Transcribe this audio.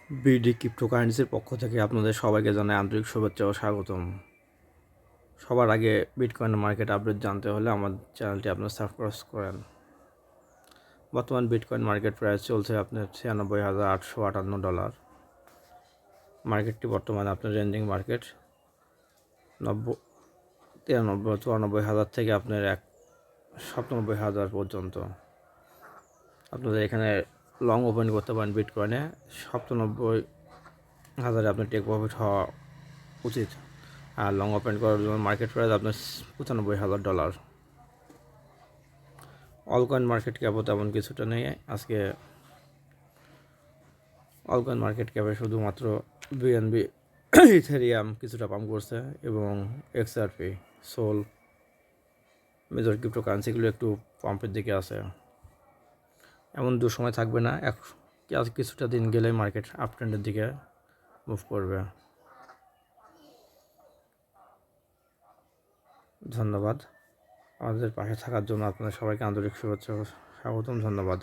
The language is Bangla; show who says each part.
Speaker 1: বিডি ক্রিপ্টোকারেন্সির পক্ষ থেকে আপনাদের সবাইকে জানাই আন্তরিক শুভেচ্ছা ও স্বাগতম। সবার আগে বিটকয়েন মার্কেট আপডেট জানতে হলে আমার চ্যানেলটি আপনার সাবস্ক্রাইব করেন। বর্তমান বিটকয়েন মার্কেট প্রাইস চলছে আপনার $96,858। মার্কেটটি বর্তমানে আপনার রেঞ্জিং মার্কেট 93-94 থেকে আপনার 97,000 পর্যন্ত। আপনাদের এখানে লং ওপেন করতে পারেন বিটকয়েনে 97,000 আপনার টেক প্রফিট হওয়া উচিত। আর লং ওপেন করার জন্য মার্কেট প্রাইস আপনার $95,000। অলকয়েন মার্কেট ক্যাপও তেমন কিছুটা নেই আজকে। অলকয়েন মার্কেট ক্যাপে শুধুমাত্র বিএনবি ইথেরিয়াম কিছুটা পাম্প করছে এবং এক্সআরপি সোল মেজর ক্রিপ্টো কারেন্সিগুলো একটু পাম্পের দিকে আছে। এমন দুঃসময় থাকবে না, কিছুটা দিন গেলে মার্কেট আপ ট্রেন্ডের দিকে মুভ করবে। ধন্যবাদ আমাদের পাশে থাকার জন্য। আপনাদের সবাইকে আন্তরিক শুভেচ্ছা ও স্বাগতম। ধন্যবাদ।